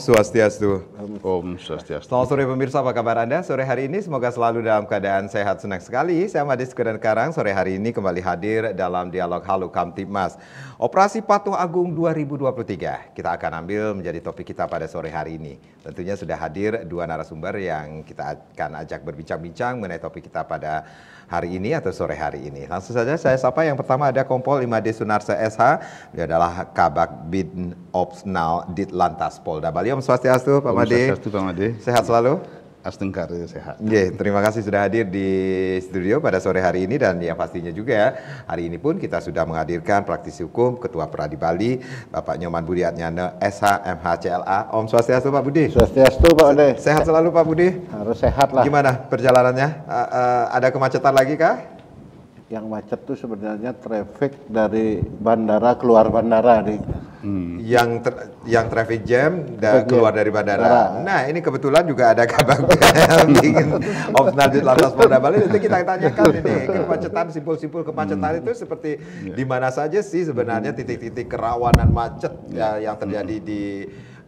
Swastiastu. Om Swastiastu. Selamat sore pemirsa, apa kabar Anda? Sore hari ini semoga selalu dalam keadaan sehat, senang sekali. Saya Madis Kudan Karang, sore hari ini kembali hadir dalam dialog Halo Kamtibmas. Operasi Patuh Agung 2023, kita akan ambil menjadi topik kita pada sore hari ini. Tentunya sudah hadir dua narasumber yang kita akan ajak berbincang-bincang mengenai topik kita pada hari ini atau sore hari ini. Langsung saja saya sapa, yang pertama ada Kompol Imade Sunarsa SH, dia adalah Kabak Bin Opsnal Ditlantas Polda Bali. Om Swastiastu, Pak Made. Swastiastu, Pak Made. Sehat selalu? Astengkar sehat. Terima kasih sudah hadir di studio pada sore hari ini, dan yang pastinya juga hari ini pun kita sudah menghadirkan praktisi hukum Ketua Peradi Bali, Bapak Nyoman Budi Atnyana SH MHCLA. Om Swastiastu, Pak Budi. Swastiastu, Pak Made. Sehat selalu, Pak Budi. Harus sehat lah. Gimana perjalanannya? Ada kemacetan lagi kah? Yang macet tuh sebenarnya traffic dari bandara keluar bandara nih. Yang traffic jam dan keluar dari bandara. Nah, ini kebetulan juga ada kabar bikin Opsnal Ditlantas Polda Bali. Nanti kita tanyakan ini kemacetan, simpul-simpul kemacetan itu seperti di mana saja sih sebenarnya titik-titik kerawanan macet yang terjadi di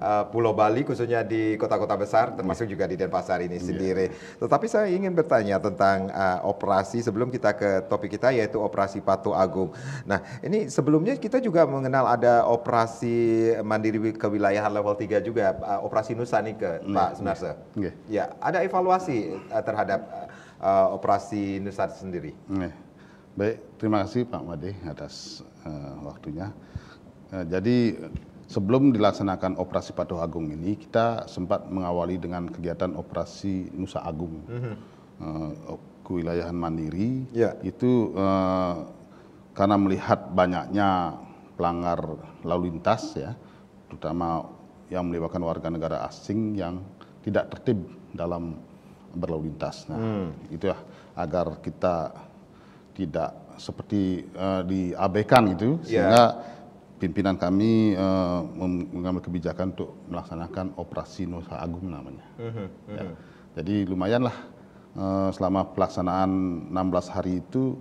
Pulau Bali, khususnya di kota-kota besar, termasuk juga di Denpasar ini sendiri. Tetapi saya ingin bertanya tentang operasi sebelum kita ke topik kita, yaitu Operasi Patuh Agung. Nah, ini sebelumnya kita juga mengenal ada operasi mandiri kewilayahan level 3 juga, Operasi Nusa nih ke Pak Sunarsa. Ya, ada evaluasi terhadap Operasi Nusa sendiri. Baik, terima kasih Pak Made atas waktunya. Jadi sebelum dilaksanakan Operasi Patuh Agung ini, kita sempat mengawali dengan kegiatan Operasi Nusa Agung, kewilayahan mandiri. Itu karena melihat banyaknya pelanggar lalu lintas, ya, terutama yang melibatkan warga negara asing yang tidak tertib dalam berlalu lintas. Nah, itu ya, agar kita tidak seperti diabaikan gitu, sehingga pimpinan kami mengambil kebijakan untuk melaksanakan Operasi Nusa Agung namanya. Ya. Jadi lumayanlah selama pelaksanaan 16 hari itu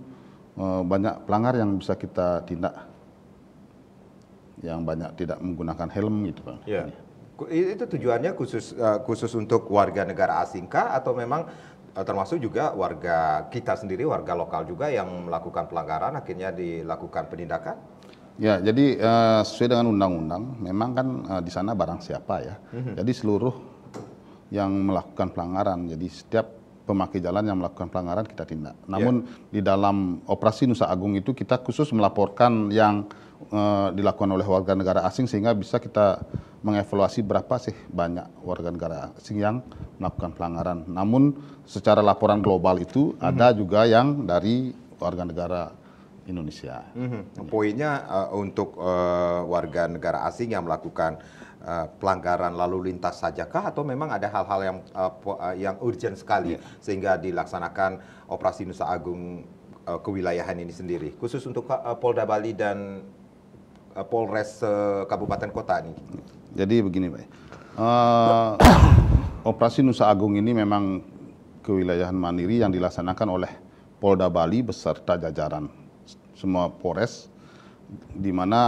banyak pelanggar yang bisa kita tindak, yang banyak tidak menggunakan helm gitu, Pak. Ya. Itu tujuannya khusus untuk warga negara asing kah, atau memang termasuk juga warga kita sendiri, warga lokal juga yang melakukan pelanggaran akhirnya dilakukan penindakan? Ya, jadi sesuai dengan undang-undang, memang kan di sana barang siapa ya. Jadi seluruh yang melakukan pelanggaran, jadi setiap pemakai jalan yang melakukan pelanggaran kita tindak. Namun di dalam Operasi Nusa Agung itu kita khusus melaporkan yang dilakukan oleh warga negara asing, sehingga bisa kita mengevaluasi berapa sih banyak warga negara asing yang melakukan pelanggaran. Namun secara laporan global itu ada juga yang dari warga negara Indonesia. Poinnya untuk warga negara asing yang melakukan pelanggaran lalu lintas sajakah, atau memang ada hal-hal yang urgent sekali sehingga dilaksanakan Operasi Nusa Agung kewilayahan ini sendiri, khusus untuk Polda Bali dan Polres Kabupaten Kota ini? Jadi begini, Pak. Operasi Nusa Agung ini memang kewilayahan mandiri yang dilaksanakan oleh Polda Bali beserta jajaran semua Polres, di mana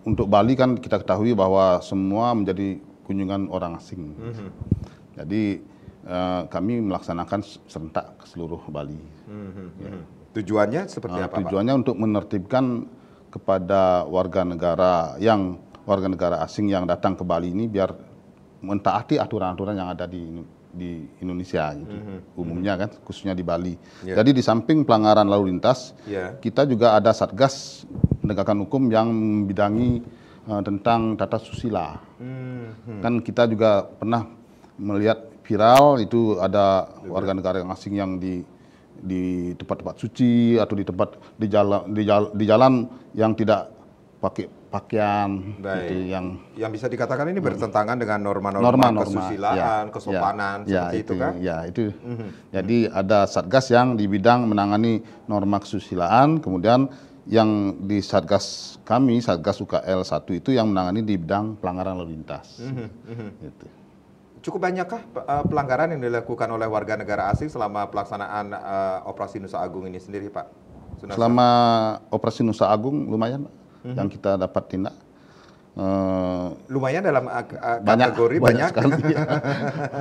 untuk Bali kan kita ketahui bahwa semua menjadi kunjungan orang asing. Jadi kami melaksanakan serentak ke seluruh Bali. Tujuannya seperti apa, Pak? Tujuannya untuk menertibkan kepada warga negara asing yang datang ke Bali ini, biar mentaati aturan-aturan yang ada di Indonesia gitu. Umumnya kan, khususnya di Bali. Jadi di samping pelanggaran lalu lintas, kita juga ada Satgas Penegakan Hukum yang membidangi tentang tata susila. Kan kita juga pernah melihat viral itu ada warga negara yang asing yang di tempat-tempat suci atau di jalan yang tidak pakai pakaian gitu, yang bisa dikatakan ini bertentangan dengan norma-norma kesusilaan, kesopanan, seperti itu kan? Ya, itu. Jadi ada Satgas yang di bidang menangani norma kesusilaan, kemudian yang di Satgas kami, Satgas UKL 1 itu yang menangani di bidang pelanggaran lalu lintas. Gitu. Cukup banyakkah pelanggaran yang dilakukan oleh warga negara asing selama pelaksanaan Operasi Nusa Agung ini sendiri, Pak Sunarsa? Selama Operasi Nusa Agung lumayan yang kita dapat tindak. Lumayan dalam kategori banyak sekali.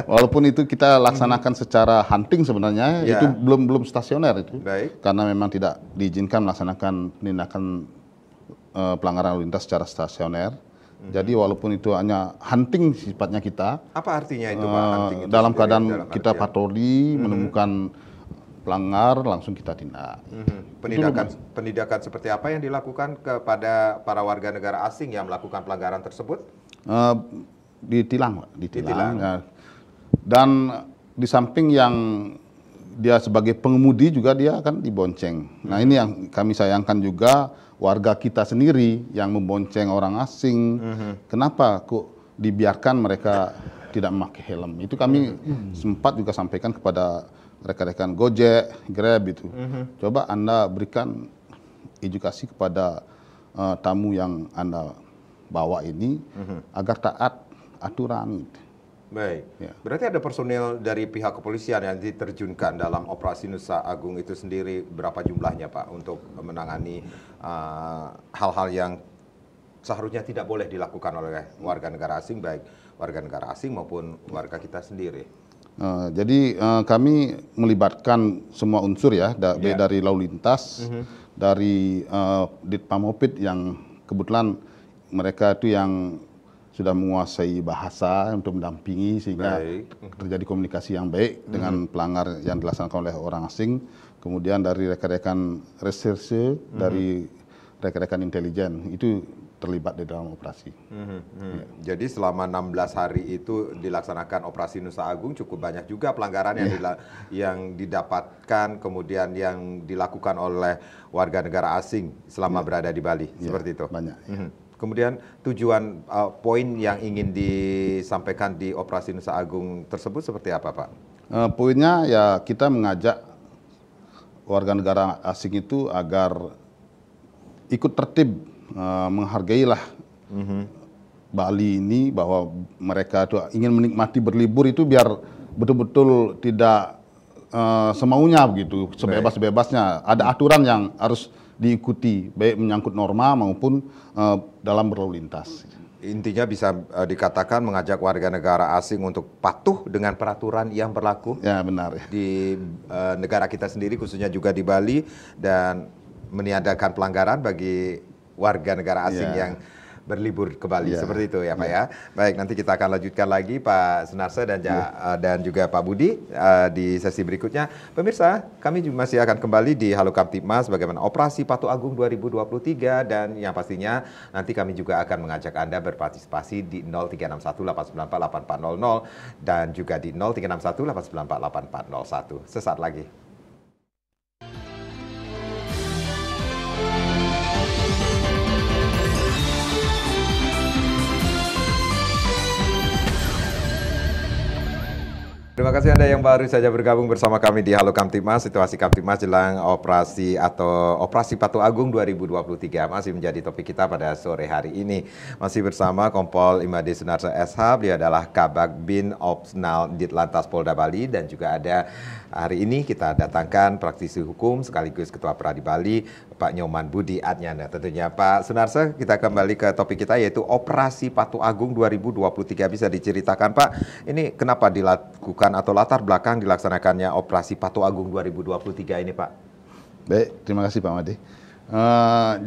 Walaupun itu kita laksanakan secara hunting sebenarnya, itu belum stasioner itu. Baik. Karena memang tidak diizinkan melaksanakan penindakan pelanggaran lalu lintas secara stasioner. Jadi walaupun itu hanya hunting sifatnya kita. Apa artinya itu Pak? Hunting itu dalam sendiri, keadaan kita patroli, menemukan pelanggar, langsung kita tindak. Penindakan seperti apa yang dilakukan kepada para warga negara asing yang melakukan pelanggaran tersebut? Ditilang, Pak. Ditilang. Ya. Dan di samping yang dia sebagai pengemudi juga dia akan dibonceng. Nah ini yang kami sayangkan juga, warga kita sendiri yang membonceng orang asing. Kenapa kok dibiarkan mereka tidak memakai helm? Itu kami sempat juga sampaikan kepada rekan-rekan Gojek, Grab itu. Coba Anda berikan edukasi kepada tamu yang Anda bawa ini agar taat aturan. Baik. Ya. Berarti ada personil dari pihak kepolisian yang diterjunkan dalam operasi Nusa Agung itu sendiri, berapa jumlahnya Pak untuk menangani hal-hal yang seharusnya tidak boleh dilakukan oleh warga negara asing, baik warga negara asing maupun warga kita sendiri? Jadi kami melibatkan semua unsur ya, dari lalu lintas, dari Ditpamopid yang kebetulan mereka itu yang sudah menguasai bahasa untuk mendampingi sehingga terjadi komunikasi yang baik dengan pelanggar yang dilaksanakan oleh orang asing. Kemudian dari rekan-rekan reserse, dari rekan-rekan intelijen itu terlibat di dalam operasi. Jadi selama 16 hari itu dilaksanakan operasi Nusa Agung, cukup banyak juga pelanggaran yang didapatkan kemudian yang dilakukan oleh warga negara asing selama berada di Bali, seperti itu. Banyak. Kemudian tujuan poin yang ingin disampaikan di operasi Nusa Agung tersebut seperti apa Pak? Poinnya ya kita mengajak warga negara asing itu agar ikut tertib, menghargailah Bali ini, bahwa mereka itu ingin menikmati berlibur itu biar betul-betul tidak semaunya begitu, sebebas-bebasnya. Ada aturan yang harus diikuti, baik menyangkut norma maupun dalam berlalu lintas. Intinya bisa dikatakan mengajak warga negara asing untuk patuh dengan peraturan yang berlaku. Ya benar. Di negara kita sendiri, khususnya juga di Bali, dan meniadakan pelanggaran bagi warga negara asing yang berlibur ke Bali, seperti itu ya Pak ya. Baik, nanti kita akan lanjutkan lagi Pak Sunarso dan juga Pak Budi di sesi berikutnya. Pemirsa, kami juga masih akan kembali di Halo Kamtibmas bagaimana operasi Patuh Agung 2023, dan yang pastinya nanti kami juga akan mengajak Anda berpartisipasi di 0361 894 8400 dan juga di 0361 894 8401. Sesaat lagi. Terima kasih Anda yang baru saja bergabung bersama kami di Halo Kamtibmas. Situasi Kamtibmas jelang operasi Patuh Agung 2023 masih menjadi topik kita pada sore hari ini. Masih bersama Kompol Imade Sunarso SH, beliau adalah Kabag Bin Opsnal Ditlantas Polda Bali, dan juga ada hari ini kita datangkan praktisi hukum sekaligus Ketua Peradi Bali, Pak Nyoman Budi Adnyana. Tentunya Pak Sunarso, kita kembali ke topik kita yaitu operasi Patuh Agung 2023. Bisa diceritakan Pak, ini kenapa dilakukan atau latar belakang dilaksanakannya operasi Patuh Agung 2023 ini Pak? Baik, terima kasih Pak Made.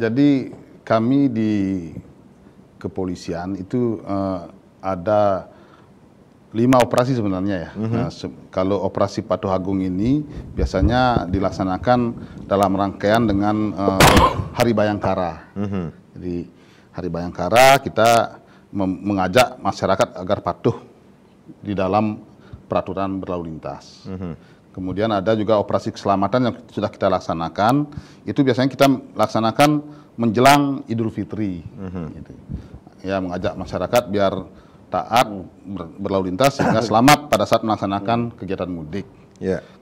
Jadi kami di kepolisian itu ada 5 operasi sebenarnya ya. Kalau operasi Patuh Agung ini biasanya dilaksanakan dalam rangkaian dengan Hari Bayangkara. Jadi Hari Bayangkara kita mengajak masyarakat agar patuh di dalam peraturan berlalu lintas. Kemudian ada juga operasi keselamatan yang sudah kita laksanakan. Itu biasanya kita laksanakan menjelang Idul Fitri. Gitu. Ya, mengajak masyarakat biar taat berlalu lintas sehingga selamat pada saat melaksanakan kegiatan mudik.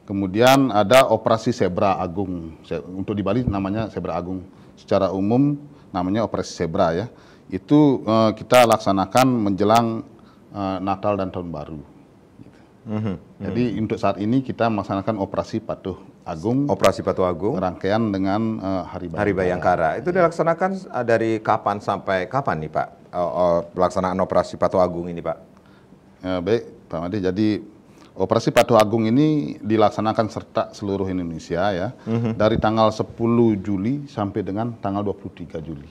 Kemudian ada operasi Zebra Agung. Untuk di Bali namanya Zebra Agung. Secara umum namanya operasi Zebra ya. Itu kita laksanakan menjelang Natal dan Tahun Baru. Jadi untuk saat ini kita melaksanakan operasi Patuh Agung. Operasi Patuh Agung. Rangkaian dengan Hari Bayangkara. Hari Bayangkara. Itu dilaksanakan dari kapan sampai kapan nih Pak? pelaksanaan operasi Patuh Agung ini, Pak? Baik, Pak Made. Jadi operasi Patuh Agung ini dilaksanakan serta seluruh Indonesia ya, dari tanggal 10 Juli sampai dengan tanggal 23 Juli.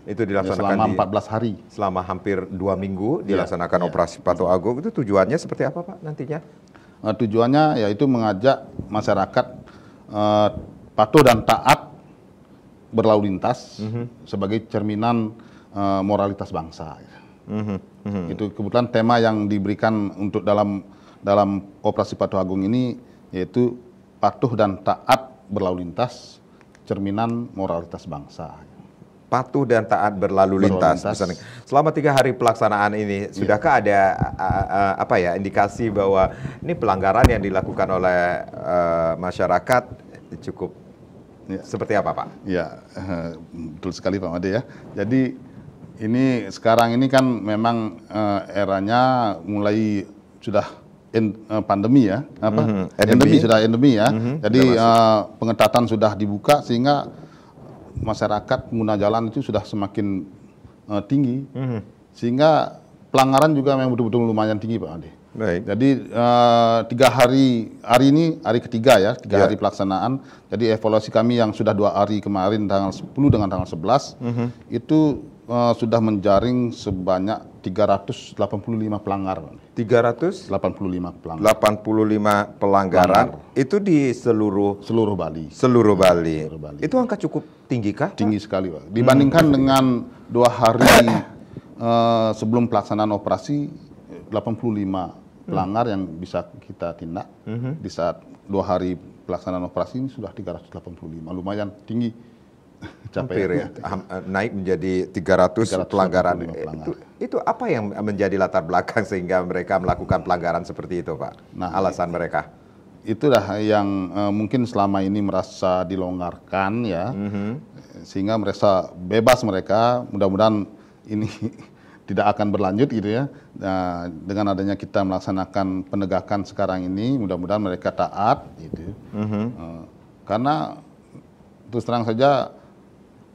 Itu dilaksanakan selama 14 hari. Selama hampir 2 minggu dilaksanakan operasi Patuh Agung. Itu tujuannya seperti apa, Pak, nantinya? Tujuannya yaitu mengajak masyarakat patuh dan taat berlalu lintas sebagai cerminan moralitas bangsa. Itu kebetulan tema yang diberikan untuk dalam operasi Patuh Agung ini yaitu patuh dan taat berlalu lintas cerminan moralitas bangsa. Patuh dan taat berlalu lintas. Selama 3 hari pelaksanaan ini, sudahkah ada indikasi bahwa ini pelanggaran yang dilakukan oleh masyarakat cukup seperti apa, Pak? Ya, betul sekali Pak Made ya. Jadi ini sekarang ini kan memang eranya mulai sudah pandemi ya, endemi ya. Jadi pengetatan sudah dibuka sehingga masyarakat pengguna jalan itu sudah semakin tinggi, sehingga pelanggaran juga memang betul-betul lumayan tinggi, Pak Ade. Baik. Jadi 3 hari ini hari ketiga ya, 3 hari pelaksanaan. Jadi evaluasi kami yang sudah 2 hari kemarin tanggal 10 dengan tanggal 11 itu sudah menjaring sebanyak 385 pelanggaran. 385 pelanggaran itu di seluruh Bali. Seluruh Bali. Itu angka cukup tinggi kah? Tinggi sekali, Pak. Dibandingkan dengan 2 hari sebelum pelaksanaan operasi, 85 pelanggar yang bisa kita tindak. Di saat 2 hari pelaksanaan operasi ini sudah 385, lumayan tinggi. Hampir ya, naik menjadi 300 pelanggaran. Itu apa yang menjadi latar belakang sehingga mereka melakukan pelanggaran seperti itu, Pak? Nah, alasan mereka? Itulah yang mungkin selama ini merasa dilonggarkan ya, sehingga merasa bebas mereka. Mudah-mudahan ini tidak akan berlanjut gitu ya. Nah, dengan adanya kita melaksanakan penegakan sekarang ini, mudah-mudahan mereka taat gitu. Karena terus terang saja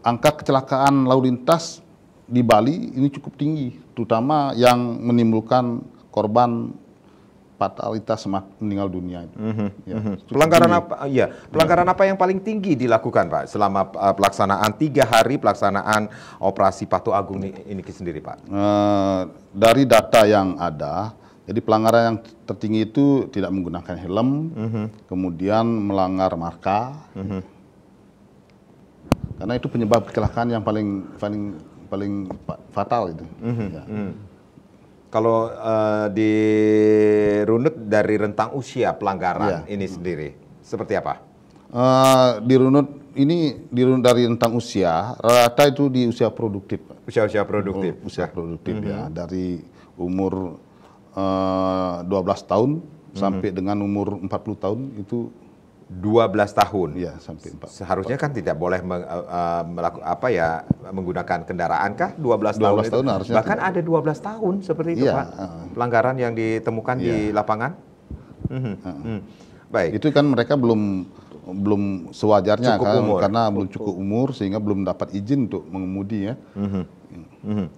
angka kecelakaan lalu lintas di Bali ini cukup tinggi, terutama yang menimbulkan korban fatalitas meninggal dunia. Pelanggaran apa? Iya, pelanggaran apa yang paling tinggi dilakukan, Pak, selama pelaksanaan 3 hari pelaksanaan operasi Patuh Agung ini sendiri, Pak? Dari data yang ada, jadi pelanggaran yang tertinggi itu tidak menggunakan helm, kemudian melanggar marka. Karena itu penyebab kecelakaan yang paling fatal itu. Kalau dirunut dari rentang usia pelanggaran ini sendiri, seperti apa? Dirunut dari rentang usia, rata itu di usia produktif. Usia produktif. Usia produktif ya, dari umur 12 tahun sampai dengan umur 40 tahun itu 12 tahun. Iya, sampai 4. Seharusnya kan tidak boleh menggunakan kendaraan kah 12 tahun harusnya. Bahkan ada 12 tahun seperti itu, Pak. Pelanggaran yang ditemukan di lapangan. Baik. Itu kan mereka belum sewajarnya karena belum cukup umur sehingga belum dapat izin untuk mengemudi ya.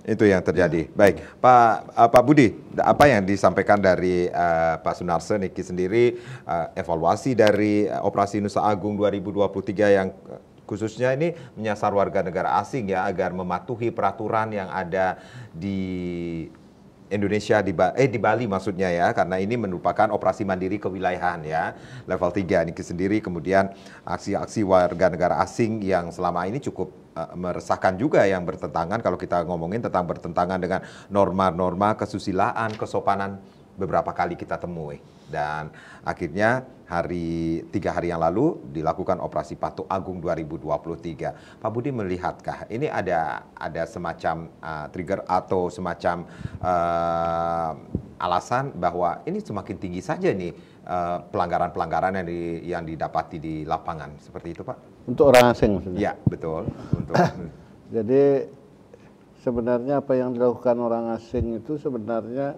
Itu yang terjadi. Baik, Pak Budi, apa yang disampaikan dari Pak Sunarso Niki sendiri, evaluasi dari operasi Nusa Agung 2023 yang khususnya ini menyasar warga negara asing ya, agar mematuhi peraturan yang ada di Indonesia, di Bali maksudnya ya, karena ini merupakan operasi mandiri kewilayahan ya, level 3 Niki sendiri. Kemudian aksi-aksi warga negara asing yang selama ini cukup meresahkan juga, yang bertentangan, kalau kita ngomongin tentang bertentangan dengan norma-norma kesusilaan, kesopanan, beberapa kali kita temui. Dan akhirnya 3 hari yang lalu dilakukan operasi Patuh Agung 2023. Pak Budi melihatkah ini ada semacam trigger atau semacam alasan bahwa ini semakin tinggi saja nih pelanggaran-pelanggaran yang didapati di lapangan, seperti itu, Pak? Untuk orang asing maksudnya? Ya, betul. Jadi sebenarnya apa yang dilakukan orang asing itu sebenarnya,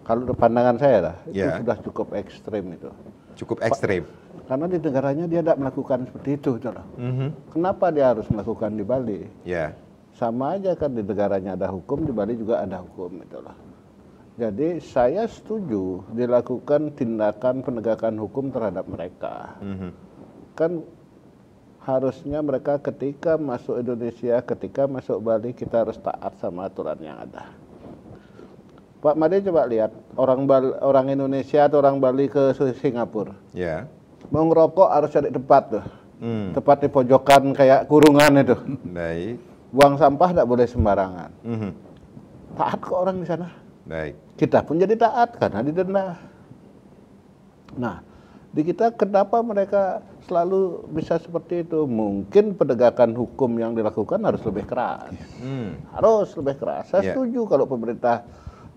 kalau pandangan saya lah, itu sudah cukup ekstrim itu. Cukup ekstrim? Karena di negaranya dia tidak melakukan seperti itu. Kenapa dia harus melakukan di Bali? sama aja kan, di negaranya ada hukum, di Bali juga ada hukum itulah. Jadi saya setuju dilakukan tindakan penegakan hukum terhadap mereka. Kan harusnya mereka ketika masuk Indonesia, ketika masuk Bali, kita harus taat sama aturan yang ada. Pak Made coba lihat orang Indonesia atau orang Bali ke Singapura. Ya. Mau ngerokok harus cari tempat tuh. Tempat di pojokan kayak kurungan itu. Baik. Buang sampah tidak boleh sembarangan. Taat kok orang di sana. Baik. Kita pun jadi taat karena didenda. Nah, di kita kenapa mereka selalu bisa seperti itu? Mungkin penegakan hukum yang dilakukan harus lebih keras. Harus lebih keras. Saya setuju kalau pemerintah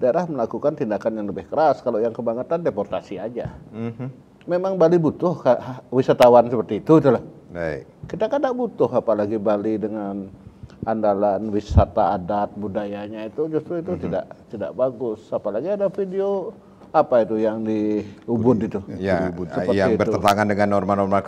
daerah melakukan tindakan yang lebih keras. Kalau yang kebangetan deportasi aja. Memang Bali butuh wisatawan seperti itu, itulah. Baik. Kita kan tidak butuh, apalagi Bali dengan andalan wisata adat budayanya itu justru itu tidak bagus. Apalagi ada video apa itu yang di Ubud itu. Ya, yang bertentangan dengan norma-norma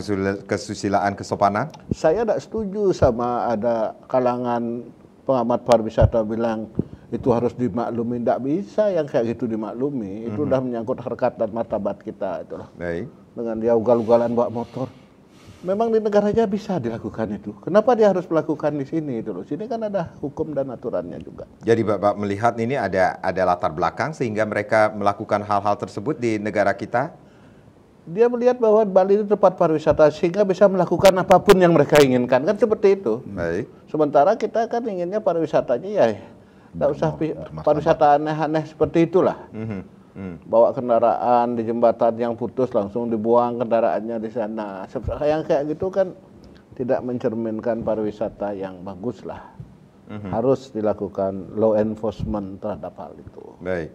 kesusilaan, kesopanan. Saya tidak setuju sama ada kalangan pengamat pariwisata bilang itu harus dimaklumi. Tidak bisa yang kayak gitu dimaklumi. Itu udah menyangkut harkat dan martabat kita itulah. Baik. Dengan dia ugal-ugalan bawa motor. Memang di negaranya bisa dilakukan itu. Kenapa dia harus melakukan di sini itu loh? Sini kan ada hukum dan aturannya juga. Jadi Bapak melihat ini ada latar belakang sehingga mereka melakukan hal-hal tersebut di negara kita? Dia melihat bahwa Bali itu tempat pariwisata sehingga bisa melakukan apapun yang mereka inginkan. Kan seperti itu. Baik. Sementara kita kan inginnya pariwisatanya ya tidak usah pariwisata aneh-aneh seperti itulah. Bawa kendaraan di jembatan yang putus langsung dibuang kendaraannya di sana. Yang kayak gitu kan tidak mencerminkan pariwisata yang bagus lah. Harus dilakukan law enforcement terhadap hal itu. Baik.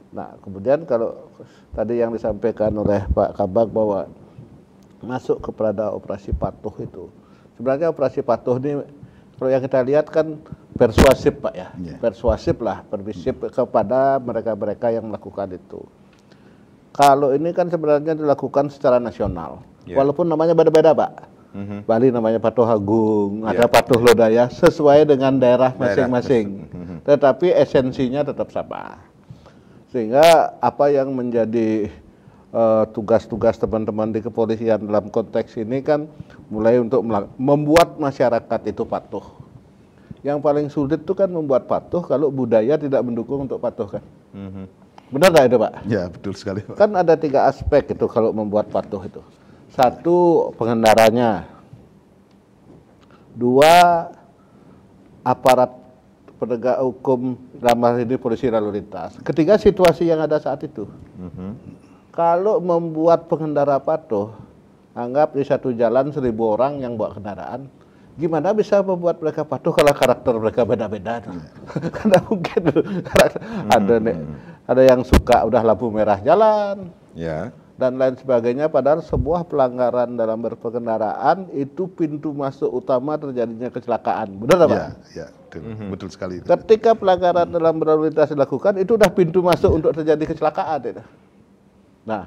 Nah, kemudian kalau tadi yang disampaikan oleh Pak Kabak bahwa masuk kepada operasi patuh itu. Sebenarnya operasi patuh ini kalau yang kita lihat kan persuasif Pak ya, persuasif lah, permisif kepada mereka-mereka yang melakukan itu. Kalau ini kan sebenarnya dilakukan secara nasional, walaupun namanya beda-beda Pak. Bali namanya Patuh Agung, ada Patuh Lodaya sesuai dengan daerah masing-masing, tetapi esensinya tetap sama. Sehingga apa yang menjadi tugas-tugas teman-teman di kepolisian dalam konteks ini kan mulai untuk membuat masyarakat itu patuh. Yang paling sulit itu kan membuat patuh kalau budaya tidak mendukung untuk patuh kan. Benar nggak itu Pak? Ya betul sekali Pak. Kan ada 3 aspek itu kalau membuat patuh itu. 1, pengendaranya. 2, aparat penegak hukum dalam hal ini polisi lalu lintas. 3, situasi yang ada saat itu. Kalau membuat pengendara patuh, anggap di satu jalan 1000 orang yang bawa kendaraan, gimana bisa membuat mereka patuh kalau karakter mereka beda-beda? Karena mungkin ada yang suka udah lampu merah jalan, dan lain sebagainya. Padahal sebuah pelanggaran dalam berkendaraan itu pintu masuk utama terjadinya kecelakaan. Benar Pak? Ya, betul sekali. Ketika pelanggaran dalam berlalu lintas dilakukan, itu udah pintu masuk untuk terjadi kecelakaan. Itu. Nah,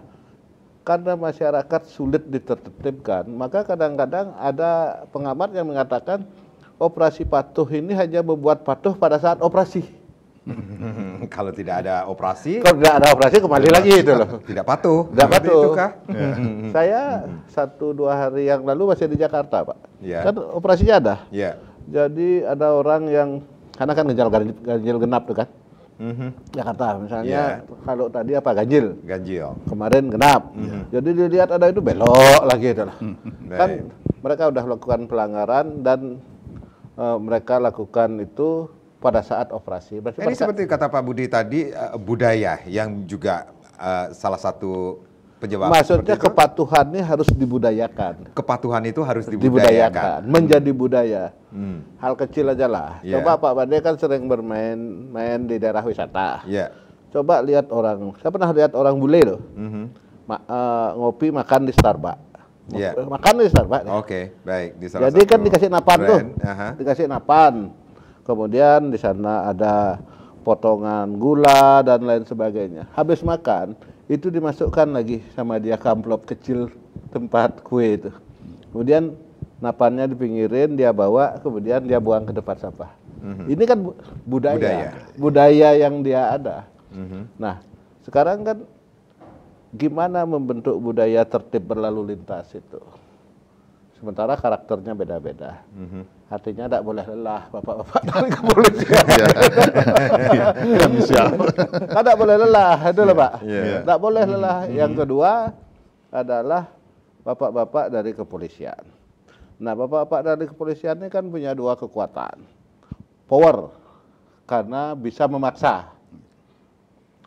karena masyarakat sulit ditertibkan, maka kadang-kadang ada pengamat yang mengatakan operasi patuh ini hanya membuat patuh pada saat operasi. Kalau tidak ada operasi, kembali lagi itu loh. Tidak patuh. Tidak patuh. Itukah? Saya 1-2 hari yang lalu masih di Jakarta Pak. Kan operasinya ada. Jadi ada orang yang karena kan ganjil genap tuh kan. Jakarta misalnya kalau tadi apa ganjil kemarin genap, jadi dilihat ada itu belok lagi itu lah. Kan mereka udah melakukan pelanggaran dan mereka lakukan itu pada saat operasi. Ini seperti kata Pak Budi tadi, budaya yang juga salah satu penyebab. Maksudnya kepatuhannya harus dibudayakan. Kepatuhan itu harus dibudayakan. Menjadi budaya. Hal kecil aja lah. Coba Pak Bade kan sering bermain di daerah wisata. Coba lihat orang, saya pernah lihat orang bule loh. Ngopi makan di Starbucks. Makan di Starbucks. Baik. Jadi kan dikasih napan tuh. Dikasih napan. Kemudian di sana ada potongan gula dan lain sebagainya. Habis makan, itu dimasukkan lagi sama dia ke amplop kecil tempat kue itu. Kemudian napannya dipinggirin, dia bawa, kemudian dia buang ke tempat sampah. Ini kan budaya yang dia ada. Nah, sekarang kan gimana membentuk budaya tertib berlalu lintas itu? Sementara karakternya beda-beda. Artinya tidak boleh lelah bapak-bapak dari kepolisian. Tidak boleh lelah, itu loh Pak. Tidak boleh lelah. Yang kedua adalah bapak-bapak dari kepolisian. Nah, bapak-bapak dari kepolisian ini kan punya dua kekuatan. Power, karena bisa memaksa.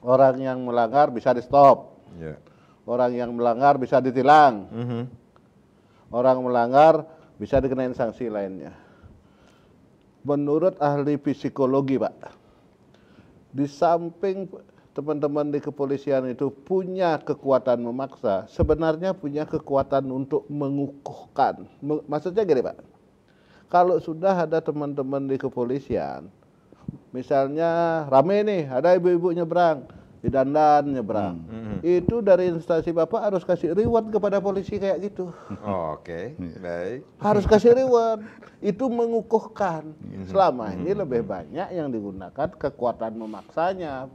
Orang yang melanggar bisa di stop. Orang yang melanggar bisa ditilang. Orang melanggar bisa dikenain sanksi lainnya. Menurut ahli psikologi, Pak, di samping teman-teman di kepolisian itu punya kekuatan memaksa, sebenarnya punya kekuatan untuk mengukuhkan. Maksudnya gini, Pak, kalau sudah ada teman-teman di kepolisian, misalnya rame nih, ada ibu-ibu nyebrang, didandan nyebrang. Itu dari instansi Bapak harus kasih reward kepada polisi kayak gitu. Oke, baik. Harus kasih reward. Itu mengukuhkan. Selama ini lebih banyak yang digunakan kekuatan memaksanya,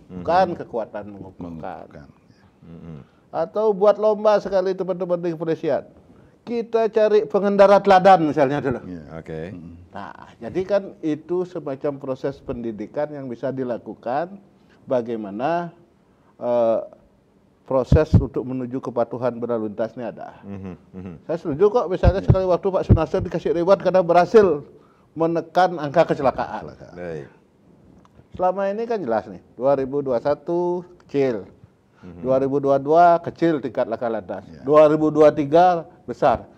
bukan kekuatan mengukuhkan. Atau buat lomba sekali teman-teman di kepolisian. Kita cari pengendara teladan misalnya dulu. Oke. Nah, jadi kan itu semacam proses pendidikan yang bisa dilakukan. Bagaimana proses untuk menuju kepatuhan berlalu lintas ini ada. Saya setuju kok misalnya sekali waktu Pak Sunarso dikasih reward karena berhasil menekan angka kecelakaan. Baik. Selama ini kan jelas nih, 2021 kecil, 2022 kecil tingkat laka lantas, 2023 besar.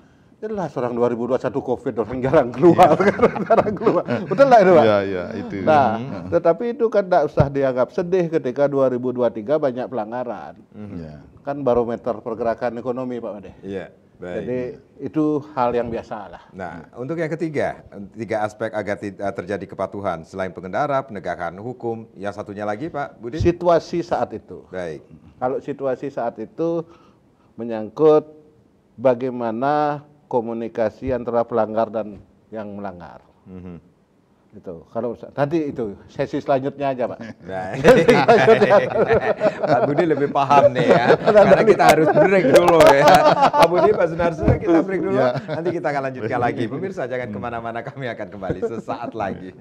Jelas orang 2021 COVID orang jarang keluar, jarang keluar. Betul lah itu Pak? Iya, itu. Nah, tetapi itu kan tidak usah dianggap sedih ketika 2023 banyak pelanggaran. Kan barometer pergerakan ekonomi Pak Made. Iya, baik. Jadi itu hal yang biasa lah. Nah, untuk yang ketiga, tiga aspek agar terjadi kepatuhan selain pengendara, penegakan hukum, yang satunya lagi Pak Budi? Situasi saat itu. Baik. Kalau situasi saat itu menyangkut bagaimana komunikasi antara pelanggar dan yang melanggar. Itu. Kalau nanti itu sesi selanjutnya aja Pak. Baik. Pak Budi lebih paham nih ya, karena kita harus break dulu ya. Pak Budi, Pak Sunarso, kita break dulu. Nanti kita akan lanjutkan lagi. Pemirsa jangan kemana-mana, kami akan kembali sesaat lagi.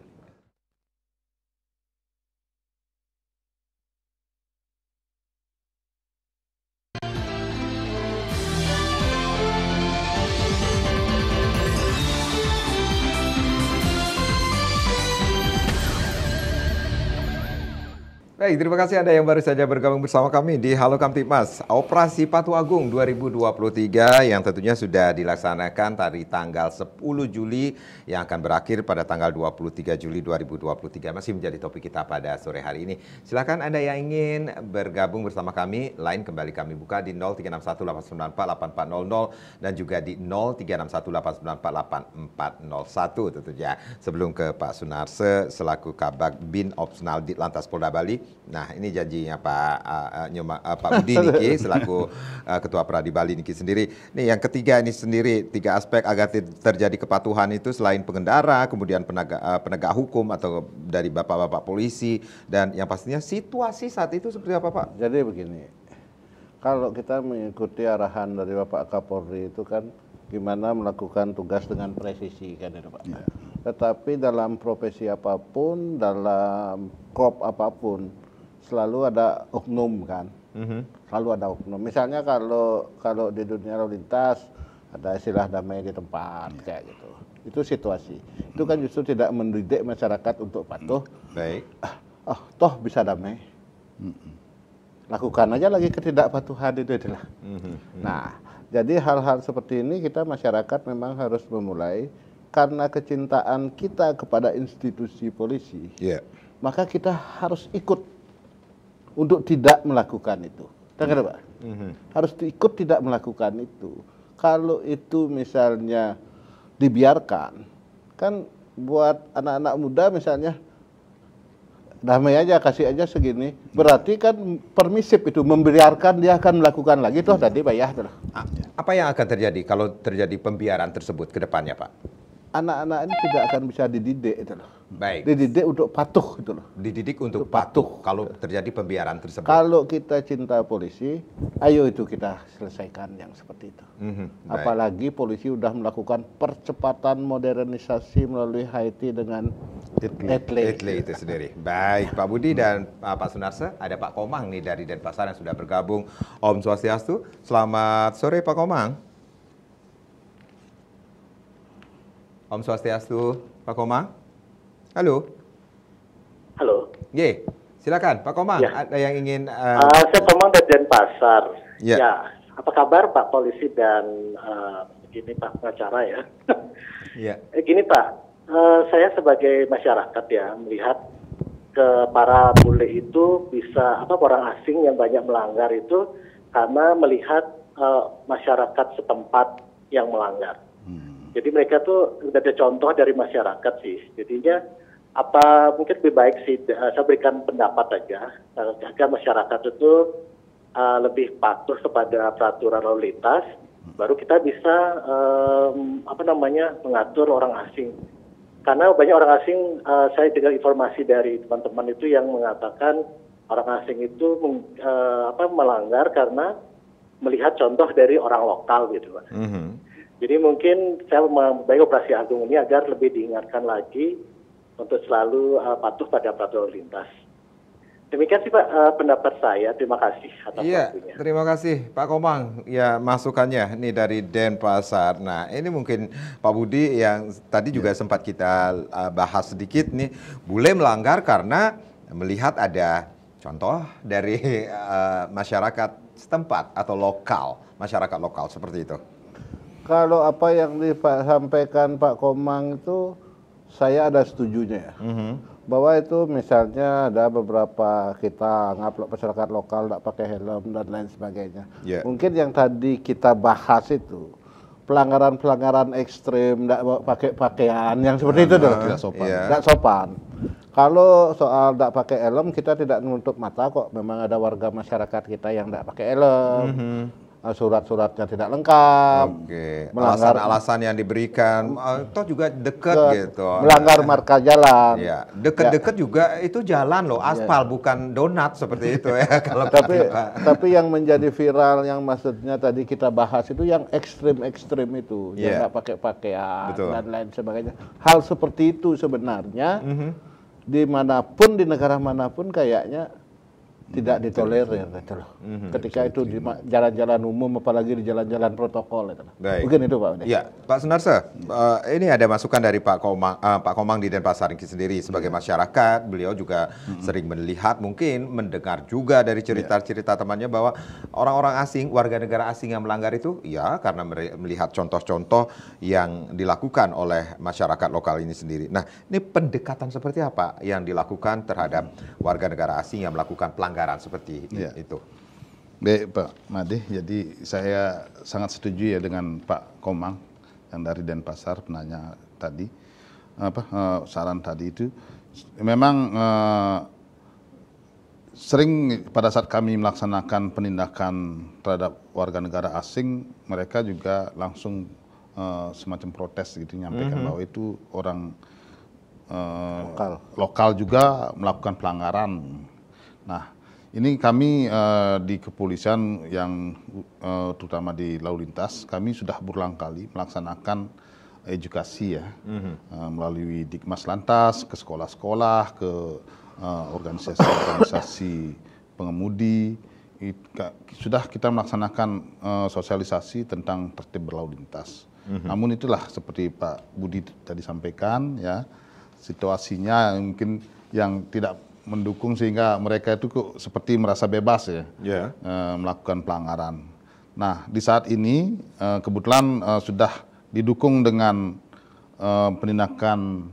Baik, terima kasih Anda yang baru saja bergabung bersama kami di Halo Kamtibmas. Operasi Patuh Agung 2023 yang tentunya sudah dilaksanakan dari tanggal 10 Juli yang akan berakhir pada tanggal 23 Juli 2023 masih menjadi topik kita pada sore hari ini. Silakan Anda yang ingin bergabung bersama kami, line kembali kami buka di 0361894800 dan juga di 0361894841 tentunya. Sebelum ke Pak Sunarso selaku Kabag Bin Opsnal Ditlantas Polda Bali. Nah, ini janjinya Pak Budi Niki selaku Ketua Pradi Bali Niki sendiri. Nih yang ketiga ini sendiri, tiga aspek agar terjadi kepatuhan itu selain pengendara, kemudian penegak hukum atau dari bapak-bapak polisi, dan yang pastinya situasi saat itu seperti apa Pak? Jadi begini, kalau kita mengikuti arahan dari Bapak Kapolri itu kan gimana melakukan tugas dengan presisi kan itu Pak. Tetapi dalam profesi apapun, dalam korp apapun, selalu ada oknum kan. Selalu ada oknum. Misalnya kalau di dunia lalu lintas ada istilah damai di tempat kayak gitu. Itu situasi. Itu kan justru tidak mendidik masyarakat untuk patuh. Baik. Toh bisa damai. Lakukan aja lagi ketidakpatuhan itu itulah. Nah, jadi hal-hal seperti ini kita masyarakat memang harus memulai. Karena kecintaan kita kepada institusi polisi, maka kita harus ikut untuk tidak melakukan itu. Dengar Pak? Harus ikut tidak melakukan itu. Kalau itu misalnya dibiarkan, kan buat anak-anak muda misalnya, damai aja, kasih aja segini, berarti kan permisif itu, membiarkan dia akan melakukan lagi, toh tadi Pak ya. Apa yang akan terjadi kalau terjadi pembiaran tersebut ke depannya Pak? anak-anak ini tidak akan bisa dididik itu loh. Baik. Dididik untuk patuh itu loh. Dididik untuk patuh kalau terjadi pembiaran tersebut. Kalau kita cinta polisi, ayo itu kita selesaikan yang seperti itu. Baik. Apalagi polisi sudah melakukan percepatan modernisasi melalui HIT dengan ETLE itu sendiri. Baik, Pak Budi dan Pak Sunarso, ada Pak Komang nih dari Denpasar yang sudah bergabung. Om Swastiastu. Selamat sore Pak Komang. Om Swastiastu, Pak Komang. Halo. Halo. Ye, silakan Pak Komang. Ya. Ada yang ingin? Saya Komang dari Denpasar. Ya. Ya. Apa kabar Pak Polisi dan begini Pak pengacara ya? Ya. Gini Pak, saya sebagai masyarakat ya melihat ke para bule itu bisa orang asing yang banyak melanggar itu karena melihat masyarakat setempat yang melanggar. Jadi mereka tuh udah ada contoh dari masyarakat sih. Jadinya apa mungkin lebih baik sih saya berikan pendapat aja agar masyarakat itu lebih patuh kepada peraturan lalu lintas, baru kita bisa mengatur orang asing. Karena banyak orang asing, saya dengar informasi dari teman-teman itu yang mengatakan orang asing itu melanggar karena melihat contoh dari orang lokal gitu, Pak. Jadi mungkin saya membaik Operasi Agung ini agar lebih diingatkan lagi untuk selalu patuh pada peraturan lalu lintas. Demikian sih Pak pendapat saya. Terima kasih atas waktunya. Terima kasih Pak Komang. Ya masukannya nih dari Denpasar. Nah ini mungkin Pak Budi yang tadi juga sempat kita bahas sedikit nih. Bule melanggar karena melihat ada contoh dari masyarakat setempat atau lokal, masyarakat lokal seperti itu. Kalau apa yang disampaikan Pak Komang itu saya ada setujunya ya. Bahwa itu misalnya ada beberapa kita ngupload masyarakat lokal tidak pakai helm dan lain sebagainya. Yeah. Mungkin yang tadi kita bahas itu pelanggaran-pelanggaran ekstrim tidak pakai pakaian yang seperti itu tuh. Tidak sopan. Tidak sopan. Kalau soal tidak pakai helm kita tidak menutup mata kok. Memang ada warga masyarakat kita yang tidak pakai helm. Surat-suratnya tidak lengkap, alasan-alasan yang diberikan, toh juga dekat gitu. Melanggar marka jalan. Ya, dekat-dekat juga itu jalan loh, aspal bukan donat seperti itu ya. Kalau tapi yang menjadi viral yang maksudnya tadi kita bahas itu yang ekstrim itu, yang nggak pakai pakaian dan lain sebagainya. Hal seperti itu sebenarnya dimanapun di negara manapun kayaknya tidak ditolerir gitu loh. Ketika itu di jalan-jalan umum apalagi di jalan-jalan protokol itu. Mungkin itu Pak. Ya, Pak Sunarso, ini ada masukan dari Pak Komang di Denpasar sendiri sebagai masyarakat. Beliau juga sering melihat, mungkin mendengar juga dari cerita-cerita temannya bahwa orang-orang asing, warga negara asing yang melanggar itu ya karena melihat contoh-contoh yang dilakukan oleh masyarakat lokal ini sendiri. Nah, ini pendekatan seperti apa yang dilakukan terhadap warga negara asing yang melakukan pelanggaran seperti itu? Baik Pak Made, jadi saya sangat setuju ya dengan Pak Komang yang dari Denpasar penanya tadi, saran tadi itu. Memang sering pada saat kami melaksanakan penindakan terhadap warga negara asing, mereka juga langsung semacam protes gitu, nyampaikan bahwa itu orang lokal juga melakukan pelanggaran. Nah, ini kami di kepolisian yang terutama di lalu lintas, kami sudah berulang kali melaksanakan edukasi ya, melalui Dikmas Lantas, ke sekolah-sekolah, ke organisasi-organisasi pengemudi. Sudah kita melaksanakan sosialisasi tentang tertib berlalu lintas. Namun itulah seperti Pak Budi tadi sampaikan ya, situasinya mungkin yang tidak mendukung sehingga mereka itu seperti merasa bebas ya, melakukan pelanggaran. Nah di saat ini kebetulan sudah didukung dengan penindakan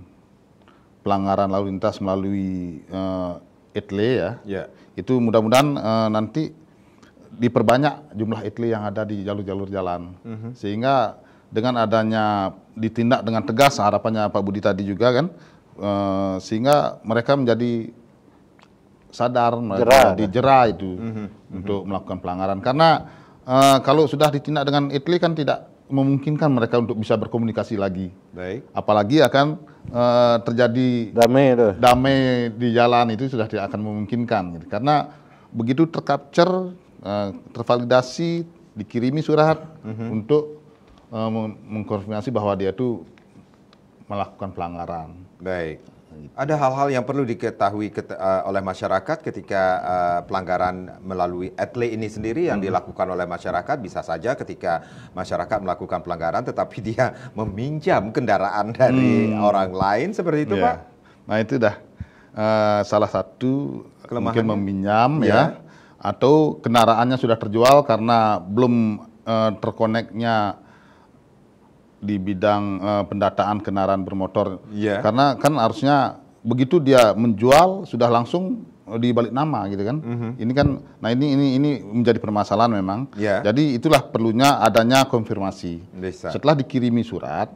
pelanggaran lalu lintas melalui ETLE ya. Itu mudah-mudahan nanti diperbanyak jumlah ETLE yang ada di jalur-jalur jalan, sehingga dengan adanya ditindak dengan tegas, harapannya Pak Budi tadi juga kan, sehingga mereka menjadi sadar, dijera itu untuk melakukan pelanggaran. Karena kalau sudah ditindak dengan ETLE kan tidak memungkinkan mereka untuk bisa berkomunikasi lagi. Baik. Apalagi akan terjadi damai di jalan, itu sudah tidak akan memungkinkan. Gitu. Karena begitu tercapture, tervalidasi, dikirimi surat untuk mengkonfirmasi bahwa dia itu melakukan pelanggaran. Baik. Ada hal-hal yang perlu diketahui oleh masyarakat ketika pelanggaran melalui etle ini sendiri yang dilakukan oleh masyarakat. Bisa saja ketika masyarakat melakukan pelanggaran tetapi dia meminjam kendaraan dari orang lain seperti itu, Pak? Nah itu dah salah satu mungkin meminjam ya, atau kendaraannya sudah terjual karena belum terkoneknya di bidang pendataan kendaraan bermotor. Karena kan harusnya begitu dia menjual sudah langsung dibalik nama gitu kan. Ini kan, nah ini menjadi permasalahan memang. Jadi itulah perlunya adanya konfirmasi. Setelah dikirimi surat,